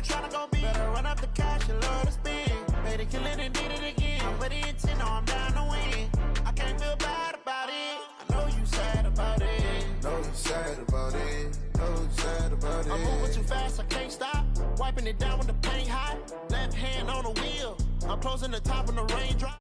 you tryna go be. Better run up the cash and love to spend. Made it, kill it, and did it again. I'm with the intent, no, I'm down to win. I can't feel bad about it. I know you sad about it. Know you sad about it. Know you sad about it. I'm moving too fast, I can't stop. Wiping it down when the paint hot. Left hand on the wheel. I'm closing the top when the raindrop.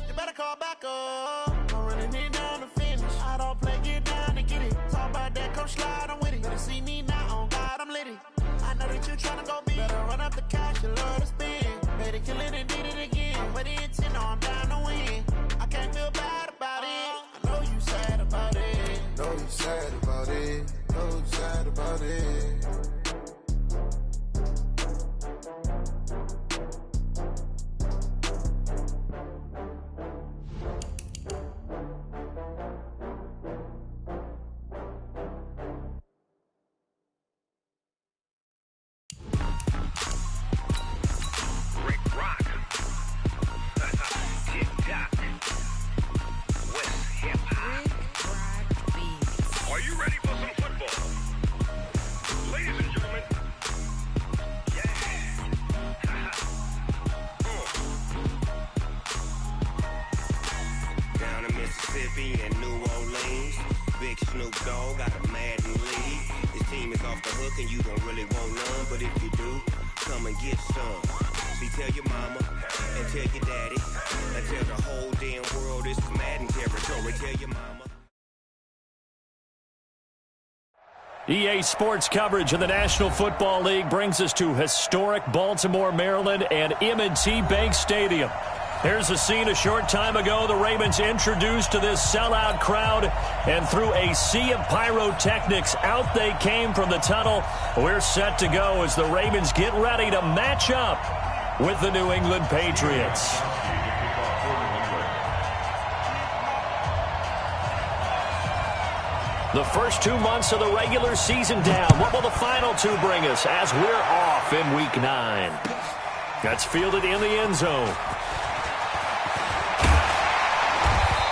You better call back up. I'm running it down to finish. I don't play, get down to get it. Talk about that, come slide, I'm with it. Better see me now, on God, I'm litty. I know that you tryna go be. Better run up the cash, you love to spend. Made it, kill it, and did it again. I'm with the intent, no, I'm down to win. I can't feel bad about it. I know you sad about it. Know you sad about it. Know you sad about it. And New Orleans, Big Snoop Dogg got a mad in lead. His team is off the hook and you don't really want none, but if you do, come and get some. See, tell your mama and tell your daddy and tell the whole damn world this is Madden territory. Tell your mama. EA Sports coverage of the National Football League brings us to historic Baltimore, Maryland and M&T Bank Stadium. Here's a scene a short time ago. The Ravens introduced to this sellout crowd, and through a sea of pyrotechnics, out they came from the tunnel. We're set to go as the Ravens get ready to match up with the New England Patriots. The first 2 months of the regular season down. What will the final two bring us as we're off in Week 9? That's fielded in the end zone.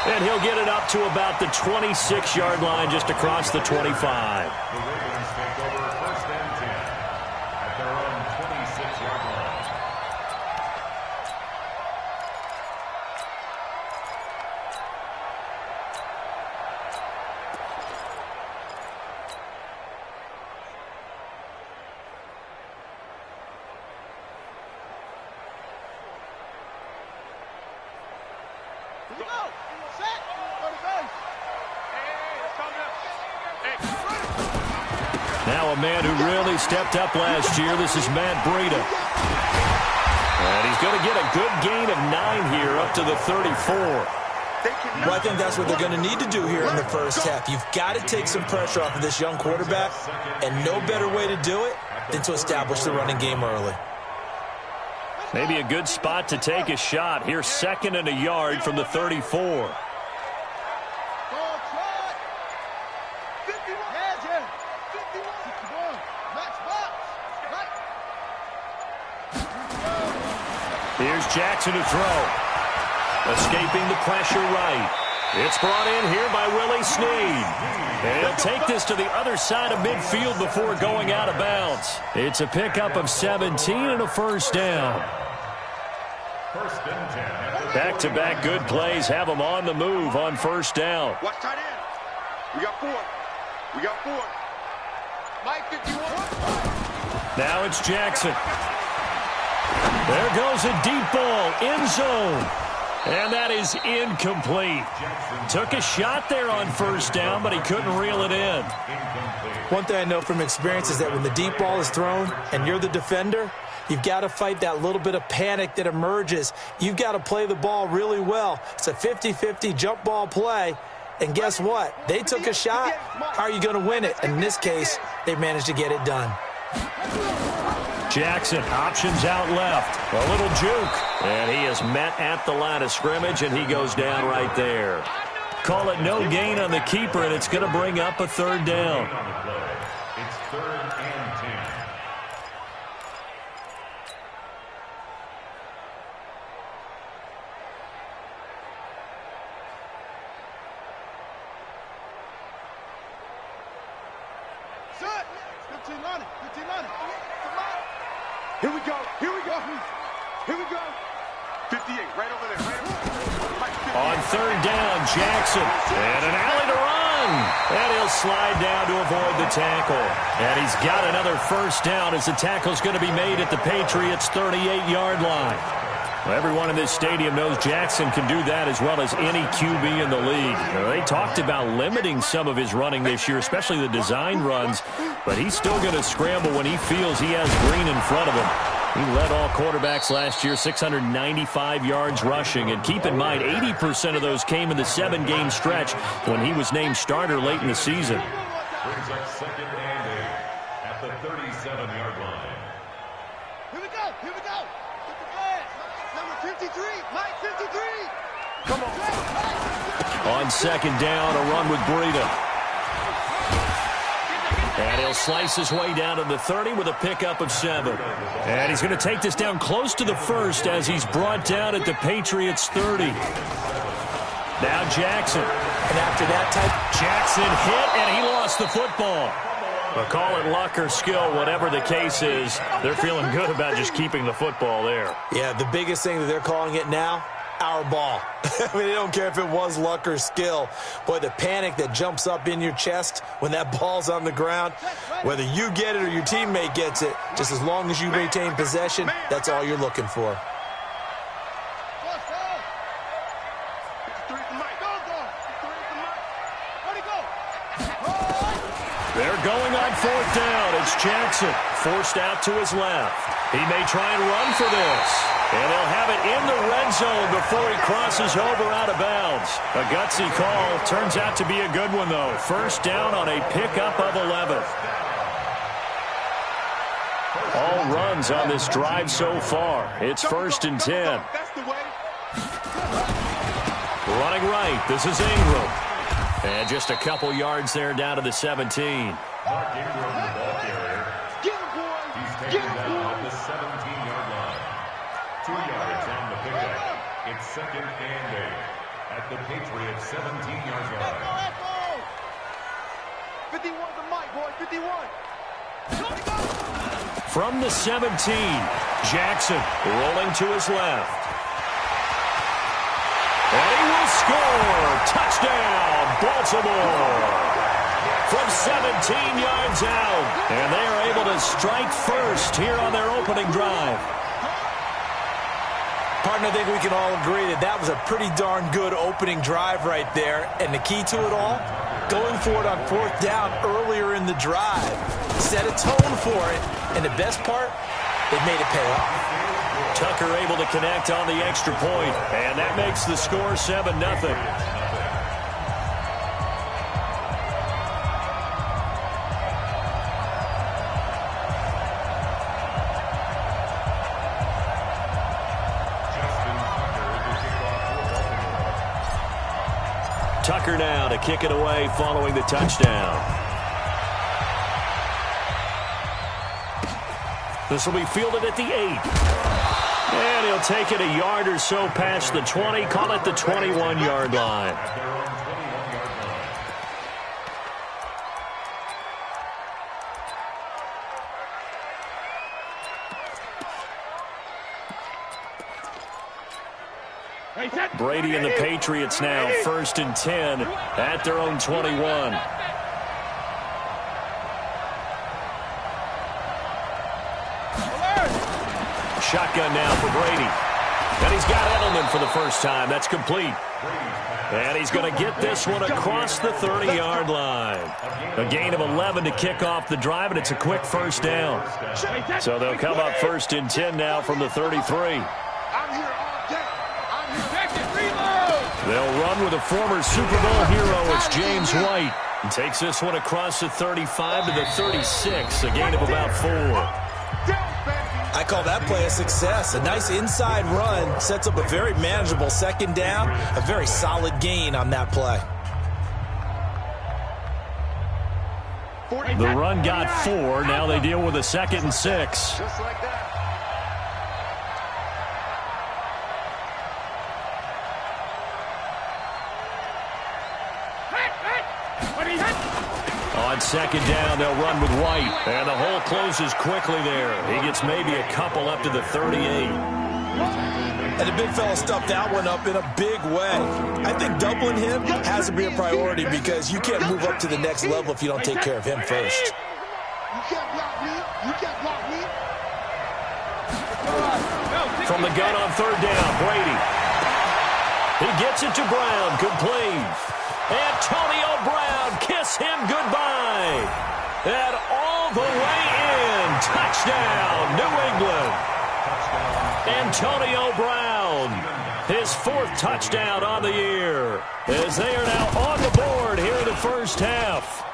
And he'll get it up to about the 26-yard line, just across the 25. The Ravens take over 1st and 10 at their own 26-yard line. Now a man who really stepped up last year. This is Matt Breida. And he's going to get a good gain of 9 here, up to the 34. Well, I think that's what they're going to need to do here in the first half. You've got to take some pressure off of this young quarterback, and no better way to do it than to establish the running game early. Maybe a good spot to take a shot. Here, 2nd and a yard from the 34. Here's Jackson to throw. Escaping the pressure right. It's brought in here by Willie Snead. And he'll take this to the other side of midfield before going out of bounds. It's a pickup of 17 and a first down. Back-to-back good plays have them on the move on first down. Watch tight end. We got 4. We got 4. Mike 51. Now it's Jackson. There goes a deep ball, end zone. And that is incomplete. Took a shot there on first down, but he couldn't reel it in. One thing I know from experience is that when the deep ball is thrown and you're the defender, you've got to fight that little bit of panic that emerges. You've got to play the ball really well. It's a 50-50 jump ball play. And guess what? They took a shot. How are you going to win it? In this case, they managed to get it done. Jackson options out left. A little juke. And he is met at the line of scrimmage, and he goes down right there. call it no gain on the keeper, and it's going to bring up a third down. It's 3rd and 10. Here we go. Here we go. Here we go. 58, right over there. Right over there. On third down, Jackson. And an alley to run. And he'll slide down to avoid the tackle. And he's got another first down as the tackle's going to be made at the Patriots' 38-yard line. Well, everyone in this stadium knows Jackson can do that as well as any QB in the league. They talked about limiting some of his running this year, especially the design runs, but he's still going to scramble when he feels he has green in front of him. He led all quarterbacks last year, 695 yards rushing. And keep in mind, 80% of those came in the 7-game stretch when he was named starter late in the season. Brings up 2nd and 8 at the 37-yard line. Here we go. Here we go. Number 53. Mike 53. Come on. On second down, a run with Breida. And he'll slice his way down to the 30 with a pickup of 7. And he's going to take this down close to the first as he's brought down at the Patriots' 30. Now Jackson. And after that Jackson hit, and he lost the football. But call it luck or skill, whatever the case is, they're feeling good about just keeping the football there. Yeah, the biggest thing that they're calling it now, our ball. I mean, they don't care if it was luck or skill. Boy, the panic that jumps up in your chest when that ball's on the ground, whether you get it or your teammate gets it, just as long as you retain possession, that's all you're looking for. They're going on fourth down. It's Jackson, forced out to his left. He may try and run for this. And they'll have it in the red zone before he crosses over out of bounds. A gutsy call. Turns out to be a good one, though. First down on a pickup of 11. All runs on this drive so far. It's 1st and 10. Running right. This is Ingram. And just a couple yards there down to the 17. Mark Ingram, the ball carrier. He's taken down at the 17-yard line. 2 yards on the pickup. It's 2nd and 8 at the Patriots' 17-yard line. 51 to Mike, boy. 51. From the 17, Jackson rolling to his left. And he will score. Touchdown, Baltimore. From 17 yards out. And they are able to strike first here on their opening drive. Partner, I think we can all agree that that was a pretty darn good opening drive right there. And the key to it all, going for it on fourth down earlier in the drive. Set a tone for it. And the best part, it made it pay off. Tucker able to connect on the extra point, and that makes the score 7-0. Tucker now to kick it away following the touchdown. This will be fielded at the 8. And he'll take it a yard or so past the 20. Call it the 21-yard line. Brady and the Patriots now 1st and 10 at their own 21. Shotgun now for Brady. And he's got Edelman for the first time. That's complete. And he's going to get this one across the 30-yard line. A gain of 11 to kick off the drive, and it's a quick first down. So they'll come up 1st and 10 now from the 33. They'll run with a former Super Bowl hero. It's James White. He takes this one across the 35 to the 36, a gain of about 4. I call that play a success. A nice inside run sets up a very manageable second down. A very solid gain on that play. The run got 4. Now they deal with a 2nd and 6. Just like that. On 2nd down, they'll run with White. And the hole closes quickly there. He gets maybe a couple up to the 38. And the big fella stuffed that one up in a big way. I think doubling him has to be a priority because you can't move up to the next level if you don't take care of him first. You can't block me. You can't block me. From the gun on 3rd down, Brady. He gets it to Brown, complete. Antonio Brown, kiss him goodbye. And all the way in. Touchdown, New England. Antonio Brown, his 4th touchdown on the year, as they are now on the board here in the first half.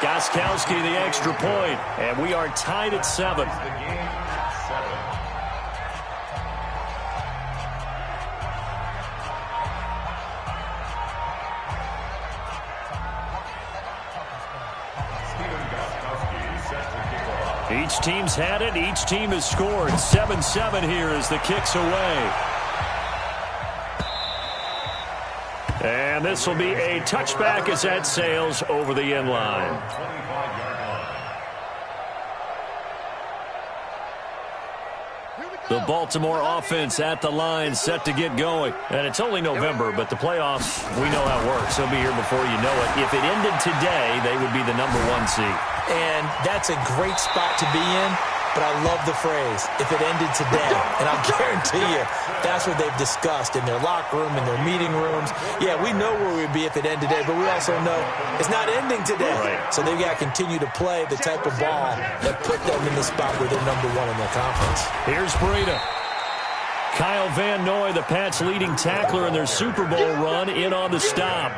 Gostkowski the extra point, and we are tied at 7. Each team's had it. Each team has scored. 7-7 here as the kick's away. And this will be a touchback as that sails over the end line. The Baltimore offense at the line, set to get going. And it's only November, but the playoffs, we know how it works. They'll be here before you know it. If it ended today, they would be the number 1 seed. And that's a great spot to be in, but I love the phrase, if it ended today. And I'll guarantee you, that's what they've discussed in their locker room, in their meeting rooms. Yeah, we know where we'd be if it ended today, but we also know it's not ending today. Right. So they've got to continue to play the type of ball that put them in the spot where they're number 1 in their conference. Here's Breida. Kyle Van Noy, the Pats' leading tackler in their Super Bowl run, in on the stop.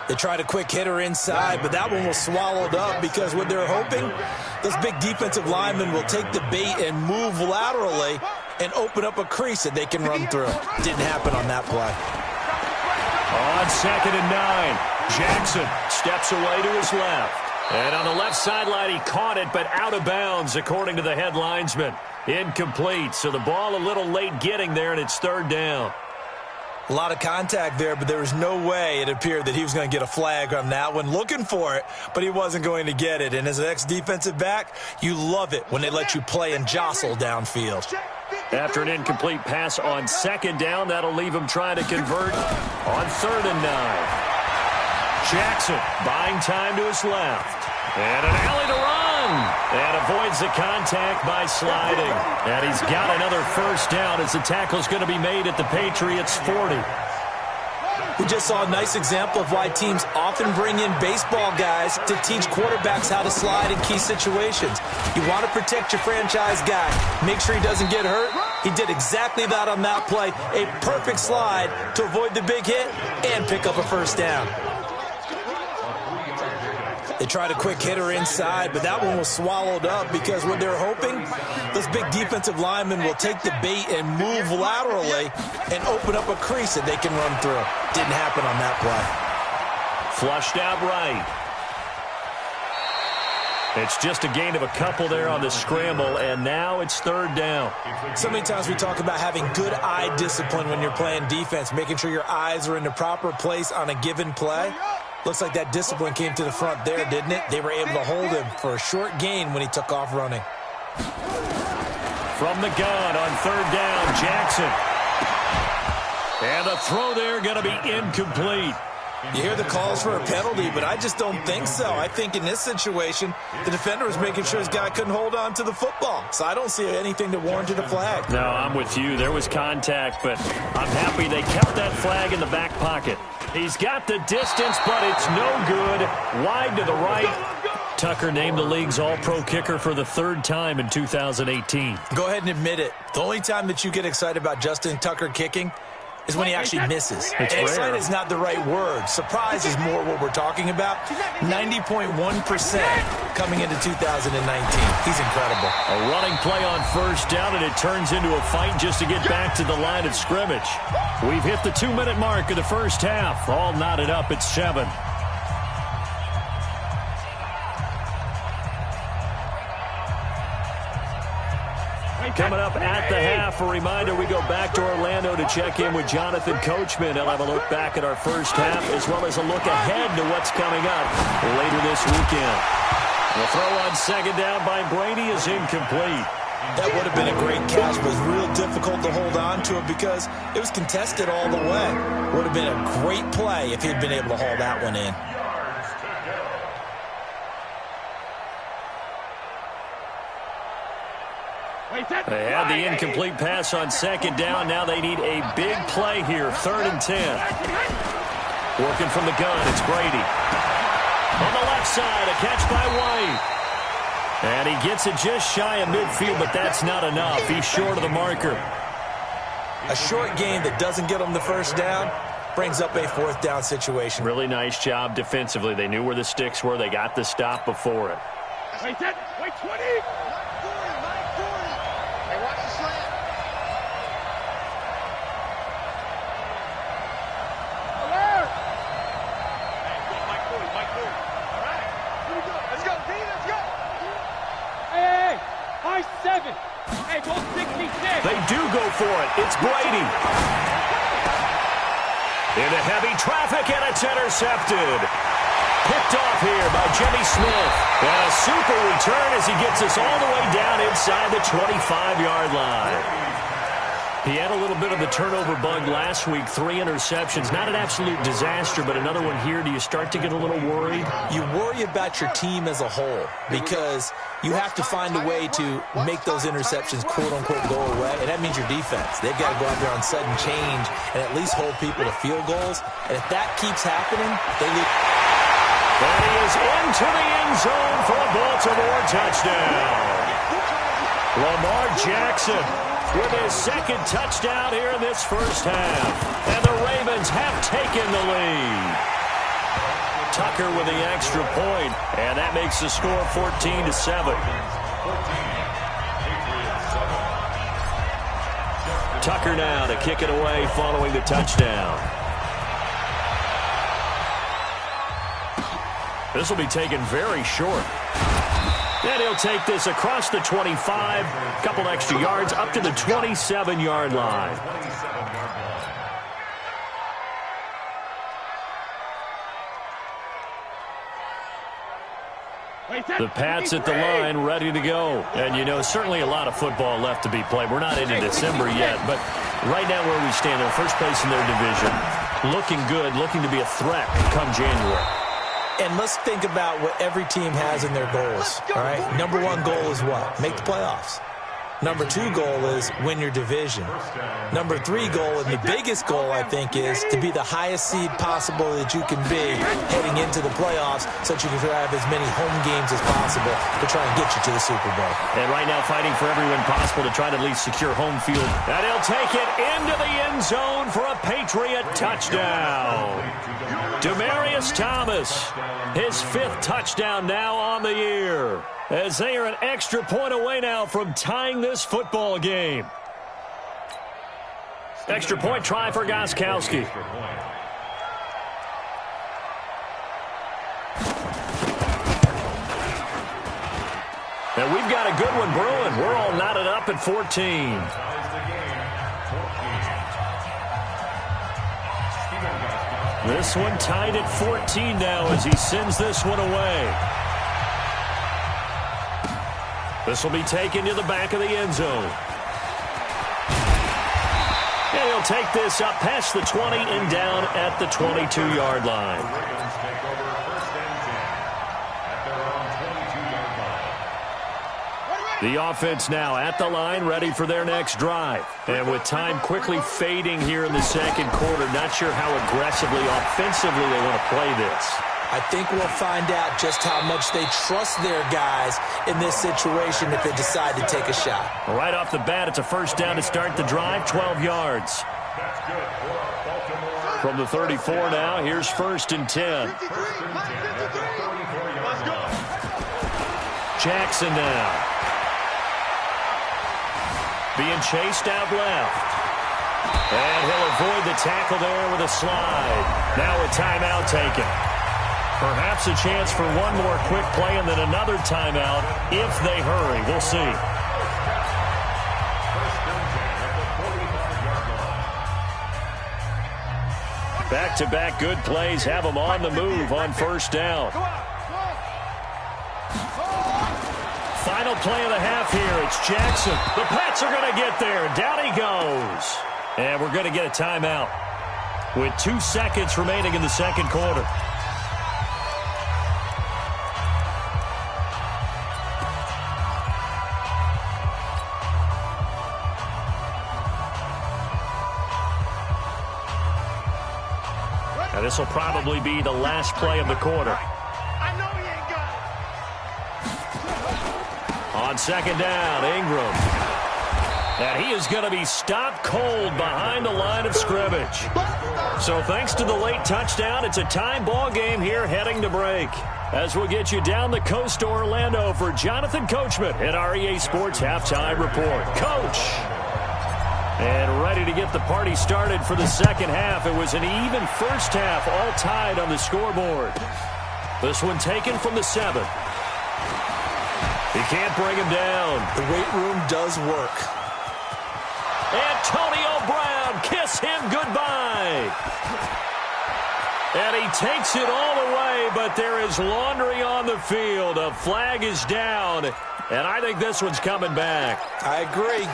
They tried a quick hitter inside, but that one was swallowed up because what they're hoping, those big defensive linemen will take the bait and move laterally and open up a crease that they can run through. Didn't happen on that play. On 2nd and 9, Jackson steps away to his left. And on the left sideline, he caught it, but out of bounds, according to the head linesman. Incomplete, so the ball a little late getting there, and it's 3rd down. A lot of contact there, but there was no way it appeared that he was going to get a flag on that one. Looking for it, but he wasn't going to get it. And as an ex-defensive back, you love it when they let you play and jostle downfield. After an incomplete pass on 2nd down, that'll leave him trying to convert on 3rd and 9. Jackson buying time to his left. And an alley to run. And avoids the contact by sliding. And he's got another 1st down as the tackle's going to be made at the Patriots' 40. We just saw a nice example of why teams often bring in baseball guys to teach quarterbacks how to slide in key situations. You want to protect your franchise guy. Make sure he doesn't get hurt. He did exactly that on that play. A perfect slide to avoid the big hit and pick up a 1st down. They tried a quick hitter inside, but that one was swallowed up because what they're hoping, those big defensive linemen will take the bait and move laterally and open up a crease that they can run through. Didn't happen on that play. Flushed out right. It's just a gain of a couple there on the scramble, and now it's 3rd down. So many times we talk about having good eye discipline when you're playing defense, making sure your eyes are in the proper place on a given play. Looks like that discipline came to the front there, didn't it? They were able to hold him for a short gain when he took off running. From the gun on 3rd down, Jackson. And the throw there going to be incomplete. You hear the calls for a penalty, but I just don't think so. I think in this situation, the defender was making sure his guy couldn't hold on to the football. So I don't see anything that warranted a flag. No, I'm with you. There was contact, but I'm happy they kept that flag in the back pocket. He's got the distance, but it's no good. Wide to the right. Tucker named the league's all-pro kicker for the 3rd time in 2018. Go ahead and admit it. The only time that you get excited about Justin Tucker kicking is when he actually misses. Excited is not the right word. Surprise is more what we're talking about. 90.1% coming into 2019. He's incredible. A running play on 1st down, and it turns into a fight just to get back to the line of scrimmage. We've hit the 2-minute mark of the first half. All knotted up at 7. Coming up at the half, a reminder, we go back to Orlando to check in with Jonathan Coachman. He'll have a look back at our first half, as well as a look ahead to what's coming up later this weekend. The throw on second down by Brady is incomplete. That would have been a great catch, but it was real difficult to hold on to it because it was contested all the way. Would have been a great play if he'd been able to haul that one in. They had the incomplete pass on second down. Now they need a big play here, 3rd and 10. Working from the gun, it's Brady. On the left side, a catch by White. And he gets it just shy of midfield, but that's not enough. He's short of the marker. A short game that doesn't get him the first down brings up a 4th down situation. Really nice job defensively. They knew where the sticks were. They got the stop before it. Wait, 20. They do go for it. It's Brady. Into heavy traffic, and it's intercepted. Picked off here by Jimmy Smith. And a super return as he gets us all the way down inside the 25-yard line. He had a little bit of the turnover bug last week, 3 interceptions. Not an absolute disaster, but another one here. Do you start to get a little worried? You worry about your team as a whole because you have to find a way to make those interceptions, quote-unquote, go away, and that means your defense. They've got to go out there on sudden change and at least hold people to field goals. And if that keeps happening, they lose. And he is into the end zone for a Baltimore touchdown. Lamar Jackson with his 2nd touchdown here in this first half. And the Ravens have taken the lead. Tucker with the extra point, and that makes the score 14-7. Tucker now to kick it away following the touchdown. This will be taken very short. And he'll take this across the 25, couple extra yards, up to the 27-yard line. The Pats at the line, ready to go. And, you know, certainly a lot of football left to be played. We're not into December yet, but right now where we stand, they're first place in their division. Looking good, looking to be a threat come January. And let's think about what every team has in their goals, all right? Number 1 goal is what? Make the playoffs. Number 2 goal is win your division. Number 3 goal, and the biggest goal, I think, is to be the highest seed possible that you can be heading into the playoffs so that you can have as many home games as possible to try and get you to the Super Bowl. And right now fighting for every win possible to try to at least secure home field. And he'll take it into the end zone for a Patriot touchdown. Demaryius Thomas, his 5th touchdown now on the year, as they are an extra point away now from tying this football game. Extra point try for Gostkowski. And we've got a good one brewing. We're all knotted up at 14. This one tied at 14 now as he sends this one away. This will be taken to the back of the end zone. And he'll take this up past the 20 and down at the 22-yard line. The offense now at the line, ready for their next drive. And with time quickly fading here in the second quarter, not sure how aggressively, offensively they want to play this. I think we'll find out just how much they trust their guys in this situation if they decide to take a shot. Right off the bat, it's a first down to start the drive, 12 yards. From the 34 now, here's 1st and 10. Jackson now. Being chased out left. And he'll avoid the tackle there with a slide. Now a timeout taken. Perhaps a chance for one more quick play and then another timeout if they hurry. We'll see. Back-to-back good plays have them on the move on first down. Final play of the half here. It's Jackson. The Pats are going to get there. Down he goes. And we're going to get a timeout with 2 seconds remaining in the second quarter. Now, this will probably be the last play of the quarter. I know he ain't got it. On second down, Ingram. And he is going to be stopped cold behind the line of scrimmage. So thanks to the late touchdown, it's a tie ball game here heading to break. As we'll get you down the coast to Orlando for Jonathan Coachman at our EA Sports Halftime Report. Coach! And ready to get the party started for the second half. It was an even first half, all tied on the scoreboard. This one taken from the 7. He can't bring him down. The weight room does work. Antonio Brown, kiss him goodbye. And he takes it all away, but there is laundry on the field. A flag is down, and I think this one's coming back. I agree.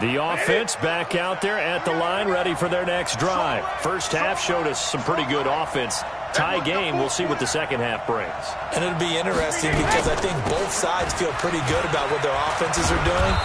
The offense back out there at the line, ready for their next drive. First half showed us some pretty good offense. Tie game, we'll see what the second half brings. And it'll be interesting because I think both sides feel pretty good about what their offenses are doing.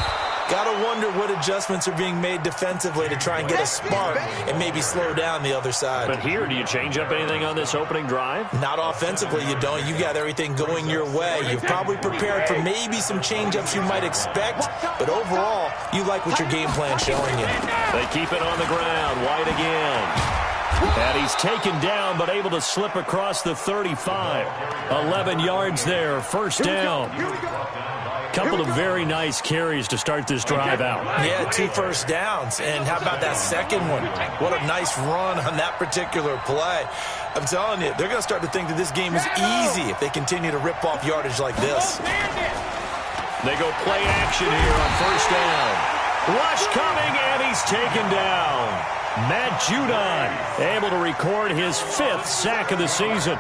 Gotta wonder what adjustments are being made defensively to try and get a spark and maybe slow down the other side. But here, do you change up anything on this opening drive? Not offensively, you don't. You got everything going your way. You've probably prepared for maybe some change-ups you might expect, but overall, you like what your game plan's showing you. They keep it on the ground. White again. And he's taken down, but able to slip across the 35. 11 yards there, first down. Couple of very nice carries to start this drive out. Yeah, 2 first downs. And how about that second one? What a nice run on that particular play. I'm telling you, they're going to start to think that this game is easy if they continue to rip off yardage like this. They go play action here on first down. Rush coming, and he's taken down. Matt Judon able to record his 5th sack of the season.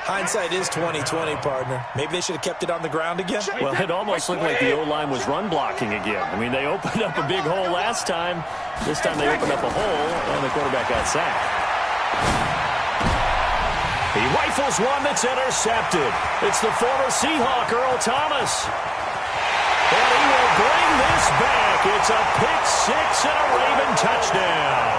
Hindsight is 20/20, partner. Maybe they should have kept it on the ground again. Well, it almost looked like the O-line was run blocking again. I mean, they opened up a big hole last time. This time they opened up a hole, and the quarterback got sacked. He rifles one that's intercepted. It's the former Seahawk, Earl Thomas. And he will bring this back. It's a pick-6 and a Raven touchdown.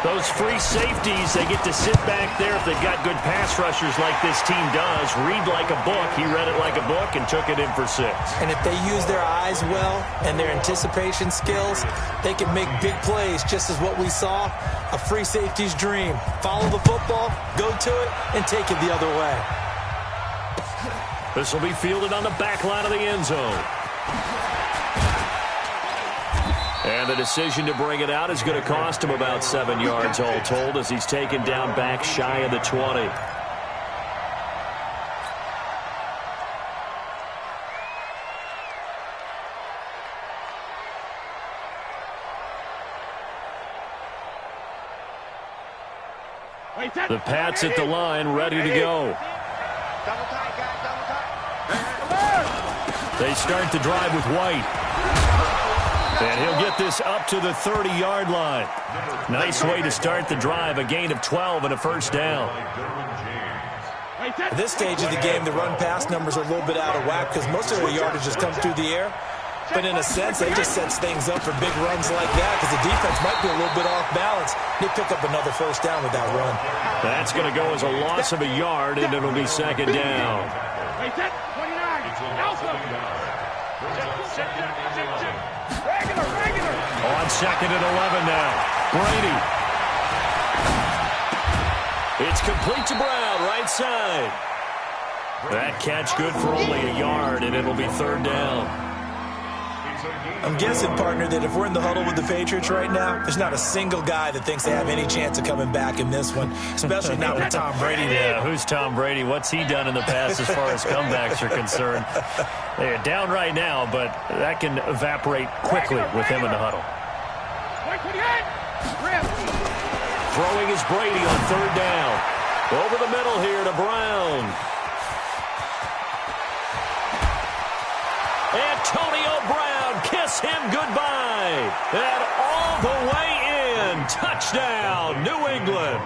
Those free safeties, they get to sit back there if they've got good pass rushers like this team does. Read like a book. He read it like a book and took it in for 6. And if they use their eyes well and their anticipation skills, they can make big plays, just as what we saw, a free safety's dream. Follow the football, go to it, and take it the other way. This will be fielded on the back line of the end zone. And the decision to bring it out is going to cost him about 7 yards all told as he's taken down back shy of the 20. The Pats at the line, ready to go. They start the drive with White. And he'll get this up to the 30-yard line. Nice way to start the drive, a gain of 12 and a first down. At this stage of the game, the run-pass numbers are a little bit out of whack because most of their yardage has come through the air. But in a sense, they just sets things up for big runs like that because the defense might be a little bit off balance. They pick up another first down with that run. That's going to go as a loss of a yard, and it'll be second down. On second and 11 now. Brady. It's complete to Brown, right side. That catch good for only a yard, and it'll be third down. I'm guessing, partner, that if we're in the huddle with the Patriots right now, there's not a single guy that thinks they have any chance of coming back in this one, especially not with Tom Brady there. Yeah, who's Tom Brady? What's he done in the past as far as comebacks are concerned? They're down right now, but that can evaporate quickly with him in the huddle. Throwing is Brady on third down. Over the middle here to Brown. Antonio Brown, kiss him goodbye. And all the way in. Touchdown, New England.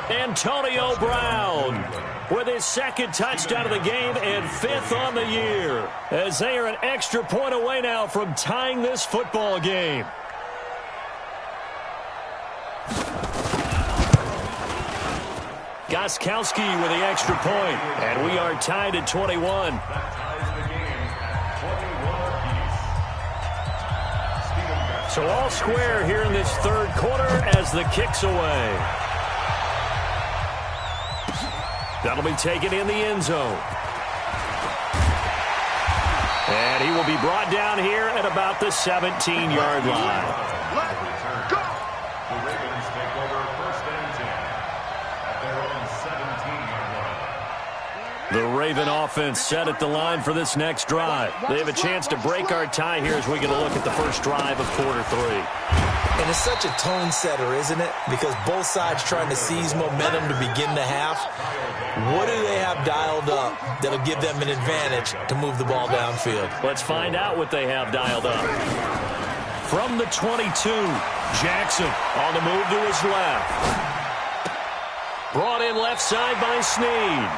Antonio Brown with his second touchdown of the game and 5th on the year, as they are an extra point away now from tying this football game. Gostkowski with the extra point, and we are tied at 21. So all square here in this third quarter as the kick's away. That'll be taken in the end zone. And he will be brought down here at about the 17-yard line. Let's go! The Ravens take over 1st and 10 at their own 17-yard line. The Raven offense set at the line for this next drive. They have a chance to break our tie here as we get a look at the first drive of quarter 3. And it's such a tone setter, isn't it? Because both sides trying to seize momentum to begin the half. What do they have dialed up that'll give them an advantage to move the ball downfield? Let's find out what they have dialed up. From the 22, Jackson on the move to his left. Brought in left side by Snead.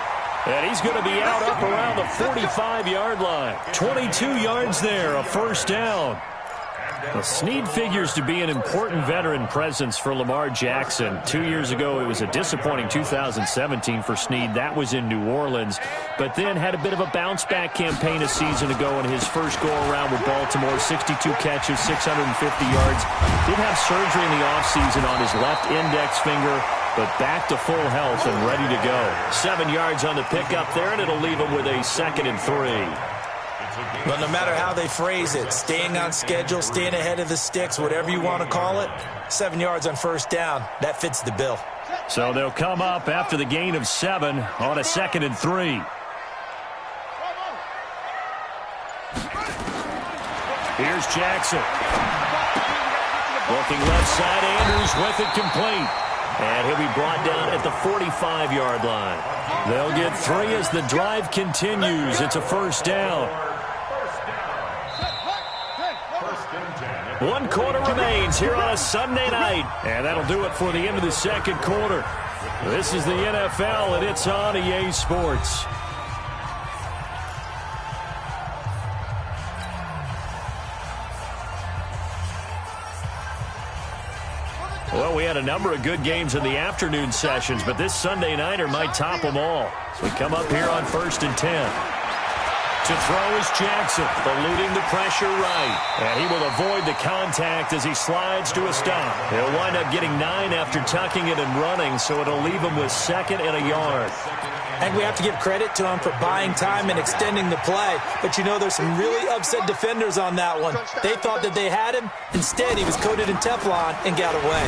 And he's going to be out up around the 45-yard line. 22 yards there, a first down. Well, Snead figures to be an important veteran presence for Lamar Jackson. 2 years ago, it was a disappointing 2017 for Snead. That was in New Orleans. But then had a bit of a bounce-back campaign a season ago in his first go-around with Baltimore. 62 catches, 650 yards. Did have surgery in the offseason on his left index finger, but back to full health and ready to go. 7 yards on the pickup there, and it'll leave him with a 2nd and 3. But no matter how they phrase it, staying on schedule, staying ahead of the sticks, whatever you want to call it, 7 yards on first down, that fits the bill. So they'll come up after the gain of 7 on a 2nd and 3. Here's Jackson. Looking left side, Andrews with it complete. And he'll be brought down at the 45-yard line. They'll get 3 as the drive continues. It's a first down. 1 quarter remains here on a Sunday night. And that'll do it for the end of the second quarter. This is the NFL, and it's on EA Sports. Well, we had a number of good games in the afternoon sessions, but this Sunday nighter might top them all. So we come up here on 1st and 10. To throw is Jackson, eluding the pressure right. And he will avoid the contact as he slides to a stop. He'll wind up getting 9 after tucking it and running, so it'll leave him with 2nd and a yard. And we have to give credit to him for buying time and extending the play. But, you know, there's some really upset defenders on that one. They thought that they had him. Instead, he was coated in Teflon and got away.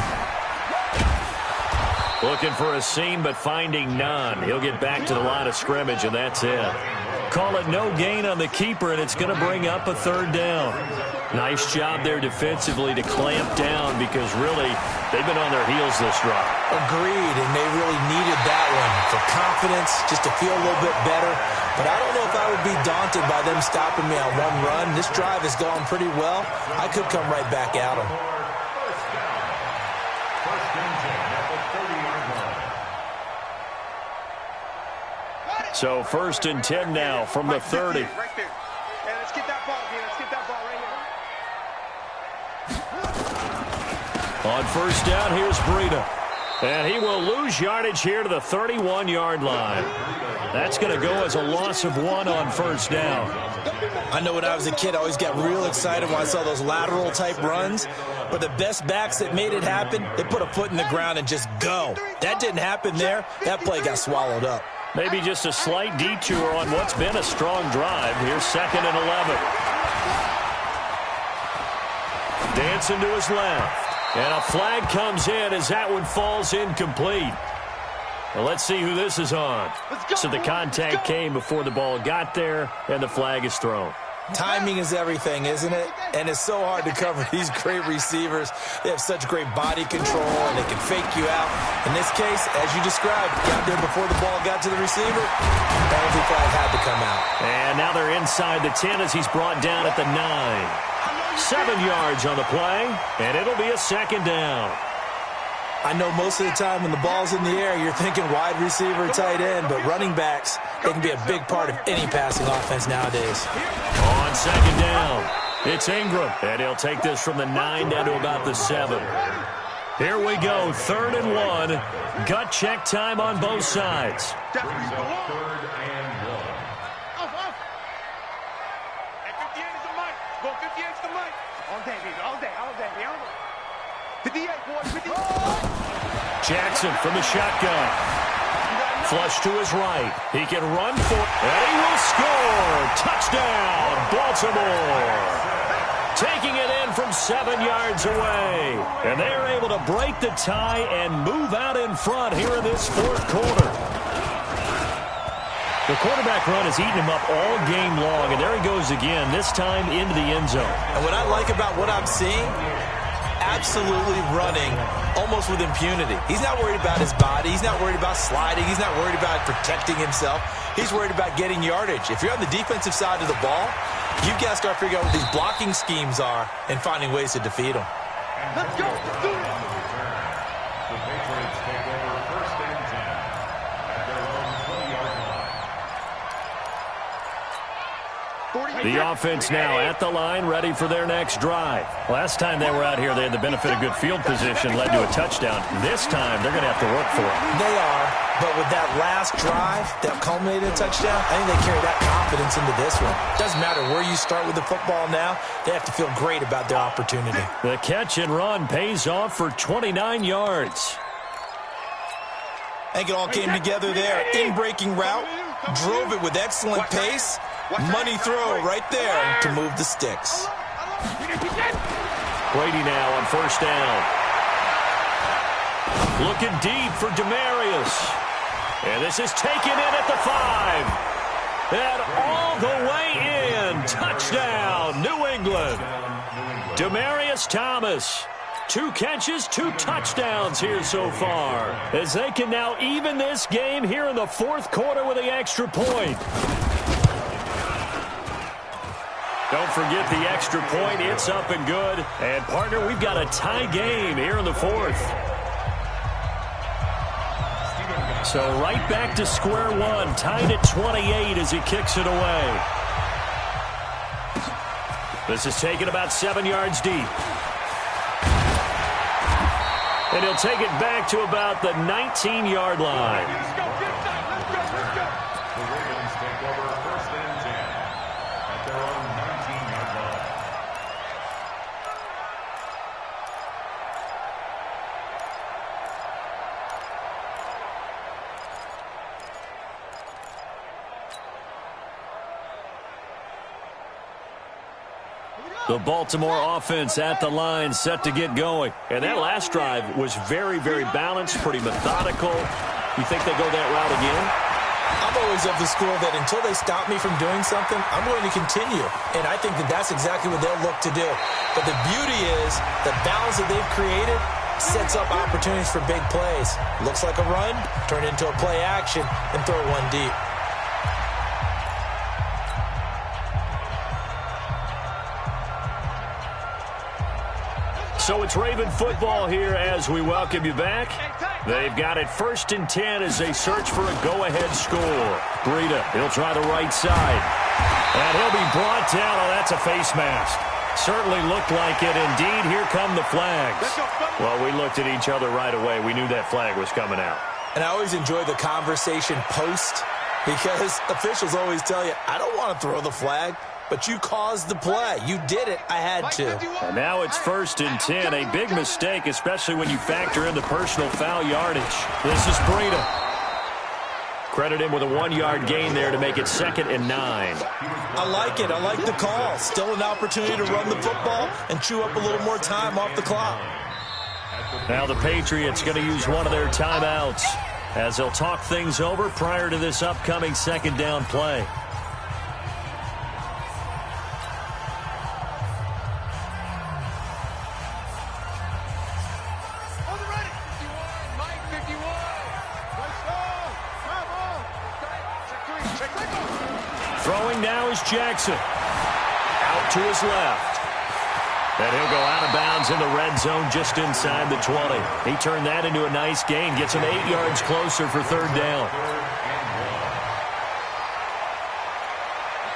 Looking for a seam, but finding none. He'll get back to the line of scrimmage, and that's it. Call it no gain on the keeper, and it's going to bring up a 3rd down. Nice job there defensively to clamp down because, really, they've been on their heels this drive. Agreed, and they really needed that one for confidence, just to feel a little bit better. But I don't know if I would be daunted by them stopping me on one run. This drive has gone pretty well. I could come right back at them. So 1st and 10 now from the 30. Right there. Hey, let's get that ball, dude. Let's get that ball right here. On 1st down, here's Breida. And he will lose yardage here to the 31-yard line. That's going to go as a loss of 1 on 1st down. I know when I was a kid, I always got real excited when I saw those lateral-type runs. But the best backs that made it happen, they put a foot in the ground and just go. That didn't happen there. That play got swallowed up. Maybe just a slight detour on what's been a strong drive. Here's 2nd and 11. Johnson to his left. And a flag comes in as that one falls incomplete. Well, let's see who this is on. So the contact came before the ball got there, and the flag is thrown. Timing is everything, isn't it? And it's so hard to cover these great receivers. They have such great body control, and they can fake you out. In this case, as you described, got there before the ball got to the receiver. Penalty flag had to come out. And now they're inside the 10 as he's brought down at the 9. 7 yards on the play, and it'll be a second down. I know most of the time when the ball's in the air, you're thinking wide receiver, tight end, but running backs, they can be a big part of any passing offense nowadays. On second down, it's Ingram, and he'll take this from the 9 down to about the 7. Here we go, 3rd and 1. Gut check time on both sides. Brings up 3rd and 1. Off. At 58 is the mic. Go 58 is the mic. All day, baby. All day. 58, boys. 58. Jackson from the shotgun. Flush to his right. He can run for it, and he will score. Touchdown, Baltimore. Taking it in from 7 yards away. And they're able to break the tie and move out in front here in this 4th quarter. The quarterback run has eaten him up all game long, and there he goes again, this time into the end zone. And what I like about what I'm seeing, absolutely running almost with impunity. He's not worried about his body. He's not worried about sliding. He's not worried about protecting himself. He's worried about getting yardage. If you're on the defensive side of the ball, you've got to start figuring out what these blocking schemes are and finding ways to defeat them. Let's go. Let's do it. The Patriots take over 1st and 10 at their own 20-yard line. The offense now at the line, ready for their next drive. Last time they were out here, they had the benefit of good field position, led to a touchdown. This time, they're going to have to work for it. They are, but with that last drive that culminated in a touchdown, I think they carry that confidence into this one. Doesn't matter where you start with the football now, they have to feel great about their opportunity. The catch and run pays off for 29 yards. I think it all came together there. In-breaking route, drove it with excellent pace. Money throw right there to move the sticks. Brady now on 1st down. Looking deep for Demarius. And this is taken in at the 5. And all the way in. Touchdown, New England. Demarius Thomas. 2 catches, 2 touchdowns here so far, as they can now even this game here in the 4th quarter with the extra point. Don't forget the extra point. It's up and good. And, partner, we've got a tie game here in the 4th. So right back to square one, tied at 28 as he kicks it away. This is taken about 7 yards deep. And he'll take it back to about the 19-yard line. Let's go. The Ravens take over 1st and 10 at their own 19-yard line. The Baltimore offense at the line, set to get going. And that last drive was very, very balanced, pretty methodical. You think they go that route again? I'm always of the school that until they stop me from doing something, I'm going to continue. And I think that that's exactly what they'll look to do. But the beauty is the balance that they've created sets up opportunities for big plays. Looks like a run, turn it into a play action, and throw one deep. So it's Raven football here as we welcome you back. They've got it 1st and 10 as they search for a go-ahead score. Breida, he'll try the right side. And he'll be brought down. Oh, that's a face mask. Certainly looked like it. Indeed, here come the flags. Well, we looked at each other right away. We knew that flag was coming out. And I always enjoy the conversation post because officials always tell you, I don't want to throw the flag. But you caused the play. You did it. I had to. And now it's 1st and 10. A big mistake, especially when you factor in the personal foul yardage. This is Breida. Credit him with a 1-yard gain there to make it 2nd and 9. I like it. I like the call. Still an opportunity to run the football and chew up a little more time off the clock. Now the Patriots going to use one of their timeouts as they'll talk things over prior to this upcoming 2nd down play. Throwing now is Jackson. Out to his left. And he'll go out of bounds in the red zone just inside the 20. He turned that into a nice gain. Gets him 8 yards closer for 3rd down.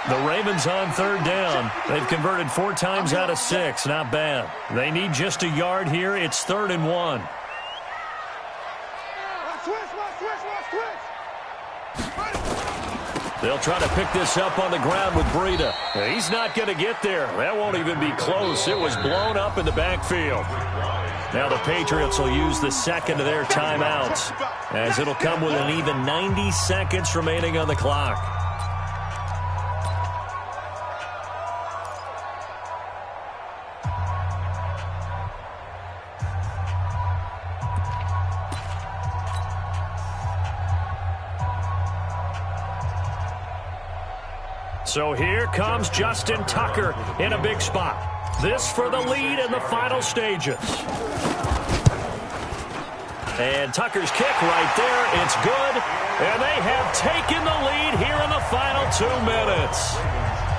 The Ravens on 3rd down. They've converted 4 times out of 6. Not bad. They need just a yard here. It's 3rd and 1. They'll try to pick this up on the ground with Breida. He's not going to get there. That won't even be close. It was blown up in the backfield. Now the Patriots will use the 2nd of their timeouts, as it'll come with an even 90 seconds remaining on the clock. So here comes Justin Tucker in a big spot. This for the lead in the final stages. And Tucker's kick right there. It's good. And they have taken the lead here in the final 2 minutes.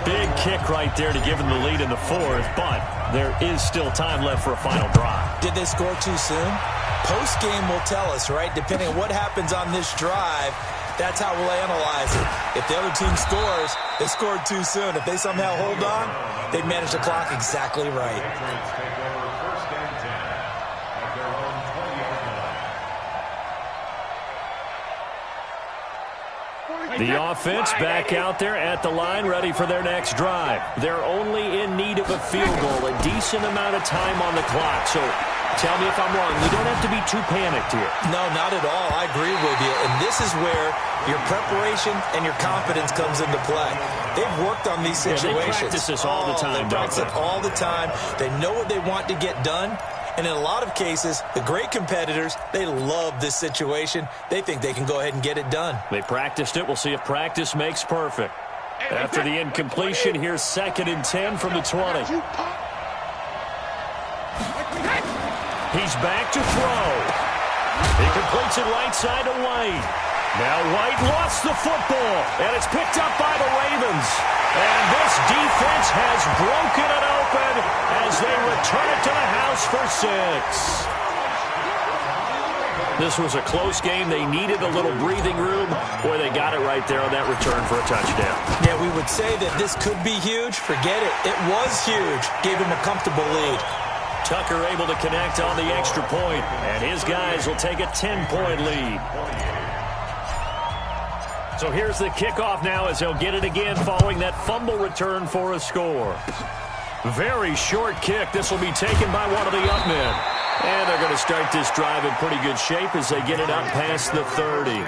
Big kick right there to give them the lead in the 4th, but there is still time left for a final drive. Did they score too soon? Post-game will tell us, right? Depending on what happens on this drive, that's how we'll analyze it. If the other team scores, they scored too soon. If they somehow hold on, they manage the clock exactly right. The offense back out there at the line, ready for their next drive. They're only in need of a field goal, a decent amount of time on the clock. So tell me if I'm wrong. You don't have to be too panicked here. No, not at all. I agree with you. And this is where your preparation and your confidence comes into play. They've worked on these situations. They practice this all the time, They practice it all the time. They know what they want to get done. And in a lot of cases, the great competitors, they love this situation. They think they can go ahead and get it done. They practiced it. We'll see if practice makes perfect. After the incompletion, here's 2nd and 10 from the 20. He's back to throw. He completes it right side to White. Now White lost the football, and it's picked up by the Ravens. And this defense has broken it open as they return it to the house for 6. This was a close game. They needed a little breathing room. Boy, they got it right there on that return for a touchdown. Yeah, we would say that this could be huge. Forget it. It was huge. Gave him a comfortable lead. Tucker able to connect on the extra point, and his guys will take a 10-point lead. So here's the kickoff now as they'll get it again following that fumble return for a score. Very short kick. This will be taken by one of the up men. And they're going to start this drive in pretty good shape as they get it up past the 30.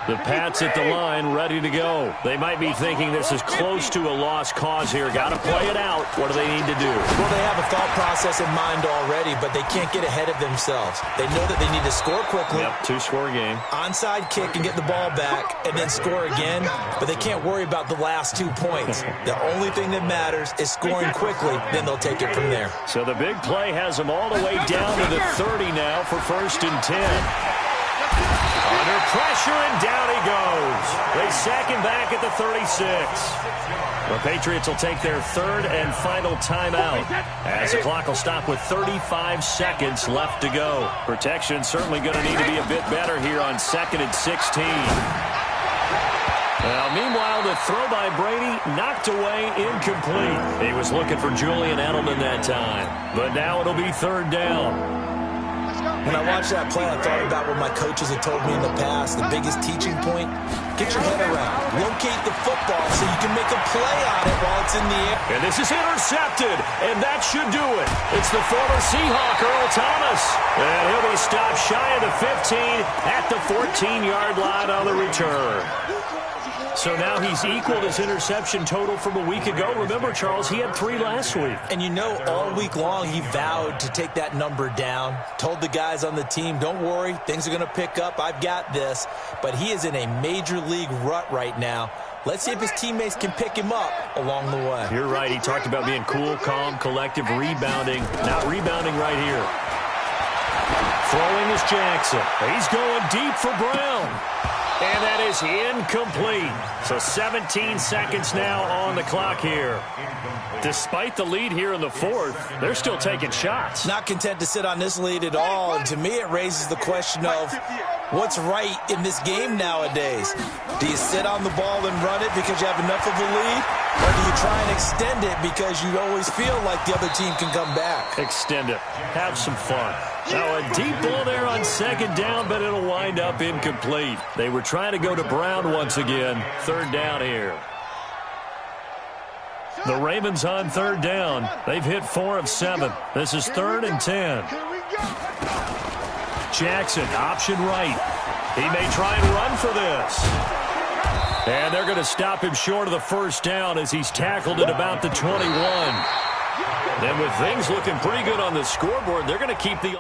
The Pats at the line, ready to go. They might be thinking this is close to a lost cause here. Got to play it out. What do they need to do? Well, they have a thought process in mind already, but they can't get ahead of themselves. They know that they need to score quickly. Yep, 2-score game. Onside kick and get the ball back and then score again, but they can't worry about the last 2 points. The only thing that matters is scoring quickly, then they'll take it from there. So the big play has them all the way down to the 30 now for 1st and 10. Under pressure, and down he goes. They sack him back at the 36. The Patriots will take their 3rd and final timeout as the clock will stop with 35 seconds left to go. Protection certainly going to need to be a bit better here on 2nd and 16. Now, meanwhile, the throw by Brady knocked away, incomplete. He was looking for Julian Edelman that time, but now it'll be 3rd down. When I watched that play, I thought about what my coaches had told me in the past. The biggest teaching point, get your head around. Locate the football so you can make a play on it while it's in the air. And this is intercepted, and that should do it. It's the former Seahawk, Earl Thomas. And he'll be stopped shy of the 15 at the 14-yard line on the return. So now he's equaled his interception total from a week ago. Remember, Charles, he had 3 last week. And you know, all week long he vowed to take that number down. Told the guys on the team, don't worry, things are going to pick up. I've got this. But he is in a major league rut right now. Let's see if his teammates can pick him up along the way. You're right. He talked about being cool, calm, collective, rebounding. Not rebounding right here. Throwing is Jackson. He's going deep for Brown. And that is incomplete. So 17 seconds now on the clock here. Despite the lead here in the fourth, they're still taking shots. Not content to sit on this lead at all. And to me, it raises the question of what's right in this game nowadays. Do you sit on the ball and run it because you have enough of a lead? Or do you try and extend it because you always feel like the other team can come back? Extend it. Have some fun. Now a deep ball there on second down, but it'll wind up incomplete. They were trying to go to Brown once again. Third down here. The Ravens on third down. They've hit 4 of 7. This is 3rd and 10. Jackson, option right. He may try and run for this. And they're going to stop him short of the first down as he's tackled at about the 21. And with things looking pretty good on the scoreboard, they're going to keep the